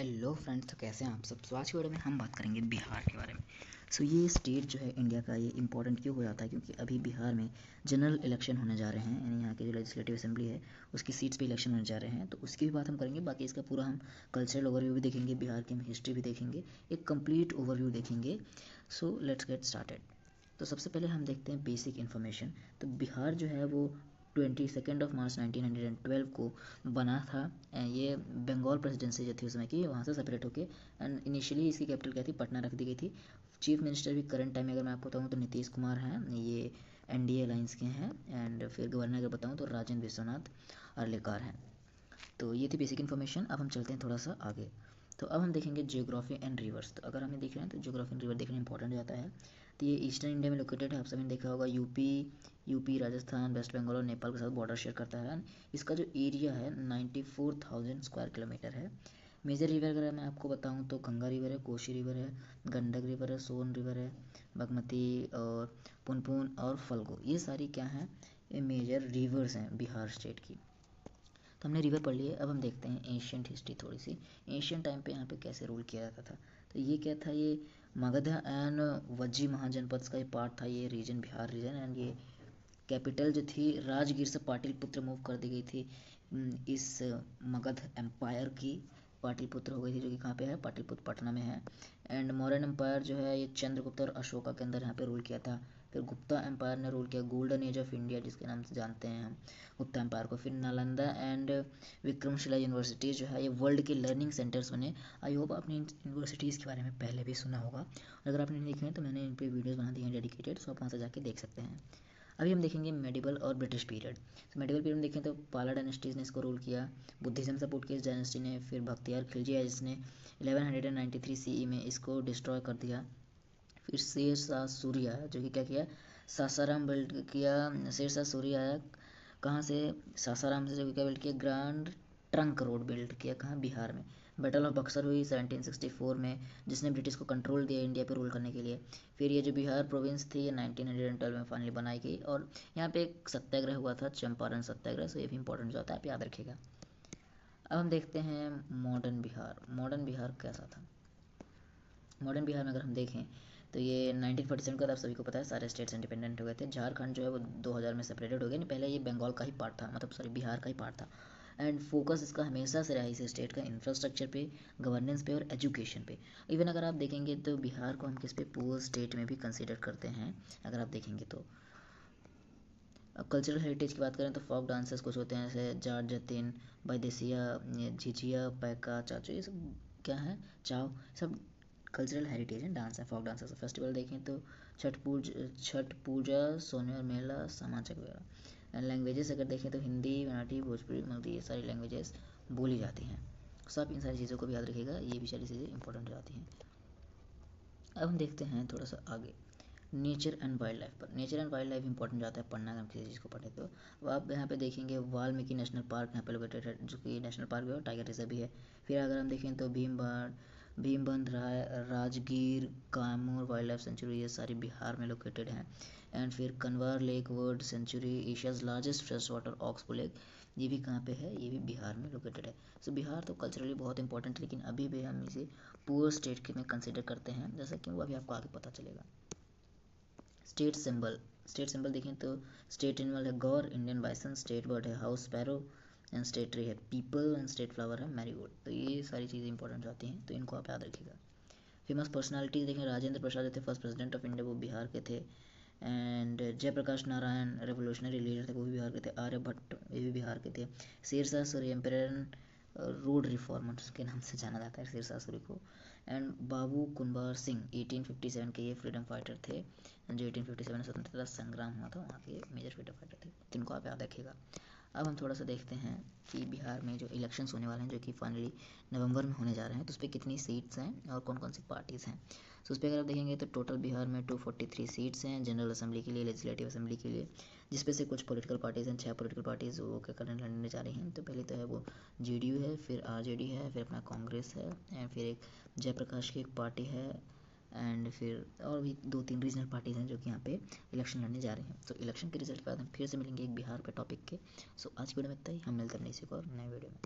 Hello friends, तो कैसे हैं आप सब। आज की वीडियो में हम बात करेंगे बिहार के बारे में। ये स्टेट जो है इंडिया का, ये इंपॉर्टेंट क्यों हो जाता है, क्योंकि अभी बिहार में जनरल इलेक्शन होने जा रहे हैं। यानी यहाँ की जो लेजिस्लेटिव असेंबली है उसकी सीट्स पे इलेक्शन होने जा रहे हैं, तो उसकी भी बात हम करेंगे। बाकी इसका पूरा हम कल्चरल ओवरव्यू भी देखेंगे, बिहार की हिस्ट्री भी देखेंगे, एक कंप्लीट ओवरव्यू देखेंगे। So let's get started. तो सबसे पहले हम देखते हैं बेसिक इन्फॉर्मेशन। तो बिहार जो है वो 22 मार्च 1912 को बना था। ये बंगाल प्रेसिडेंसी जो थी उस समय की, वहाँ से सेपरेट होके, एंड इनिशियली इसकी कैपिटल क्या थी, पटना रख दी गई थी। चीफ मिनिस्टर भी करंट टाइम में अगर मैं आपको बताऊँ तो नीतीश कुमार हैं, ये एनडीए अलायंस के हैं। एंड फिर गवर्नर अगर बताऊँ तो राजेंद्र विश्वनाथ अर्लेकर हैं। तो ये थी बेसिक इन्फॉर्मेशन। अब हम चलते हैं थोड़ा सा आगे। तो अब हम देखेंगे जियोग्राफी एंड रिवर्स। तो अगर हमें देख रहे हैं तो जियोग्राफी एंड रिवर देखना इंपॉर्टेंट हो जाता है। तो ये ईस्टर्न इंडिया में लोकेटेड है। आप सभी ने देखा होगा, यूपी राजस्थान, वेस्ट बंगाल और नेपाल के साथ बॉर्डर शेयर करता है। इसका जो एरिया है 94,000 स्क्वायर किलोमीटर है। मेजर रिवर अगर मैं आपको बताऊं तो गंगा रिवर है, कोशी रिवर है, गंडक रिवर है, सोन रिवर है, बागमती और पुनपुन और फल्गु। ये सारी क्या हैं, ये मेजर रिवर्स हैं बिहार स्टेट की। तो हमने रिवर पढ़ लिए। अब हम देखते हैं एंशियंट हिस्ट्री थोड़ी सी। एंशियंट टाइम पे यहाँ पे कैसे रूल किया जाता था। तो ये क्या था, ये मगध एंड वज्जी महाजनपद का ये पार्ट था, ये रीजन बिहार रीजन। एंड ये कैपिटल जो थी राजगीर से पाटलिपुत्र मूव कर दी गई थी। इस मगध एम्पायर की पाटलिपुत्र हो गई थी, जो कि कहाँ पे है, पाटलिपुत्र पटना में है। एंड मौर्यन एम्पायर जो है ये चंद्रगुप्त और अशोका के अंदर यहाँ पे रूल किया था। फिर गुप्ता एम्पायर ने रूल किया, गोल्डन एज ऑफ इंडिया जिसके नाम से जानते हैं हम गुप्ता एम्पायर को। फिर नालंदा एंड विक्रमशिला यूनिवर्सिटी जो है ये वर्ल्ड के लर्निंग सेंटर्स बने। आई होप आपने इन यूनिवर्सिटीज़ के बारे में पहले भी सुना होगा। अगर आपने नहीं देखे हैं तो मैंने इन पर वीडियोज़ बना दी हैं डेडिकेटेड, सो आप वहाँ से जाके देख सकते हैं। अभी हम देखेंगे मेडिवल और ब्रिटिश पीरियड। तो मेडिवल पीरियड में देखें तो पाला डायनेस्टीज़ ने इसको रूल किया, बुद्धिज़्म सपोर्ट की इस डायनेस्टी ने। फिर बख्तियार खिलजी जिसने 1193 सीई में इसको डिस्ट्रॉय कर दिया। फिर शेर शाह सूरी आया, जो कि क्या किया, सासाराम बिल्ड किया। शेर शाह सूरी आया कहाँ से, सासाराम से, जो कि क्या बिल्ड किया, ग्रांड ट्रंक रोड बिल्ड किया, कहाँ, बिहार में। बैटल ऑफ बक्सर हुई 1764 में, जिसने ब्रिटिश को कंट्रोल दिया इंडिया पे रूल करने के लिए। फिर ये जो बिहार प्रोविंस थी ये 1912 में फाइनली बनाई गई, और यहाँ पे एक सत्याग्रह हुआ था, चंपारण सत्याग्रह। सो ये भी इंपॉर्टेंट जो होता है आप याद रखिएगा। अब हम देखते हैं मॉडर्न बिहार। मॉडर्न बिहार कैसा था। मॉडर्न बिहार में अगर हम देखें तो ये 1947 का था, आप सभी को पता है, सारे स्टेट्स इंडिपेंडेंट हो गए थे। झारखंड जो है वो 2000 में सेपरेटेड हो गया। नहीं, पहले ये बंगाल का ही पार्ट था, मतलब सॉरी बिहार का ही पार्ट था। एंड फोकस इसका हमेशा से रहा इस स्टेट का इंफ्रास्ट्रक्चर पे, गवर्नेंस पे और एजुकेशन पे। इवन अगर आप देखेंगे तो बिहार को हम किस पे, पुअर स्टेट में भी कंसिडर करते हैं अगर आप देखेंगे तो। अब कल्चरल हेरिटेज की बात करें तो फोक डांसेस कुछ होते हैं, जैसे जाट जतिन, बैदेसिया, झिझिया, पैका, चाचो, ये सब क्या है, चाव, सब कल्चरल हेरिटेज है, डांस है, फोक डांसेस। फेस्टिवल देखें तो छठ पूजा, सोने और मेला, सामा चकेवा। एंड लैंग्वेजेस अगर देखें तो हिंदी, मराठी, भोजपुरी, मगधी, ये सारी लैंग्वेजेस बोली जाती हैं। सब इन सारी चीज़ों को भी याद रखिएगा, ये भी सारी चीज़ें इंपॉर्टेंट हो जाती हैं। अब हम देखते हैं थोड़ा सा आगे नेचर एंड वाइल्ड लाइफ पर। Nature and wild life important जाता है पढ़ना, अगर किसी चीज़ को पढ़े तो। अब आप यहाँ पे देखेंगे वाल्मीकि नेशनल पार्क यहाँ पे लोकेटेड है, जो कि नेशनल पार्क भी है और टाइगर रिजर्व भी है। फिर अगर हम देखें तो Bhimbandh Rajgir, Kaimur wildlife sanctuary, ये सारी बिहार में लोकेटेड हैं। एंड फिर Kanwar lake world sanctuary, Asia's largest fresh water oxbow lake, ये भी कहाँ पे है, ये भी बिहार में लोकेटेड है। सो बिहार तो कल्चरली बहुत इंपॉर्टेंट है, लेकिन अभी भी हम इसे पुअर स्टेट के में कंसिडर करते हैं, जैसा कि वो अभी आपको आगे पता चलेगा। स्टेट सिंबल देखें तो स्टेट एनिमल है गौर, इंडियन बाइसन, स्टेट बर्ड है house sparrow, and state tree है पीपल, एंड स्टेट फ्लावर है मैरीगोल्ड। तो ये सारी चीज़ें इंपॉर्टेंट आती हैं, तो इनको आप याद रखिएगा। फेमस पर्सनालिटीज देखें, राजेंद्र प्रसाद थे फर्स्ट प्रेसिडेंट ऑफ इंडिया, वो बिहार के थे। And Jayaprakash Narayan revolutionary leader थे, वो भी बिहार के थे। आर्यभट्ट, ये भी बिहार के थे। Sher Shah Suri empire road reformers के नाम से जाना जाता है शेरशाह सूरी को। एंड बाबू कुंवर सिंह 1857 के ये फ्रीडम फाइटर थे, जो 1857 में स्वतंत्रता संग्राम हुआ था, वहाँ के मेजर फ्रीडम फाइटर थे। जिनको आप याद रखिएगा। अब हम थोड़ा सा देखते हैं कि बिहार में जो इलेक्शंस होने वाले हैं, जो कि फाइनली नवंबर में होने जा रहे हैं, तो उस पर कितनी सीट्स हैं और कौन कौन सी पार्टीज़ हैं। तो उस पर अगर आप देखेंगे तो टोटल बिहार में 243 सीट्स हैं जनरल असेंबली के लिए, लेजिस्लेटिव असेंबली के लिए, जिसपे से कुछ पॉलिटिकल पार्टीज़ हैं, 6 पॉलिटिकल पार्टीज़ वो क्या करने लड़ने जा रही हैं। तो पहले तो है वो जेडीयू है, फिर आरजेडी है, फिर अपना कांग्रेस है, एंड फिर एक जयप्रकाश की एक पार्टी है, एंड फिर और भी 2-3 रीजनल पार्टीज़ हैं जो कि यहाँ पे इलेक्शन लड़ने जा रही हैं। तो इलेक्शन के रिजल्ट के बाद हम फिर से मिलेंगे एक बिहार पे टॉपिक के। सो आज की वीडियो में इतना ही, हम मिलते हैं इसी को और नए वीडियो में।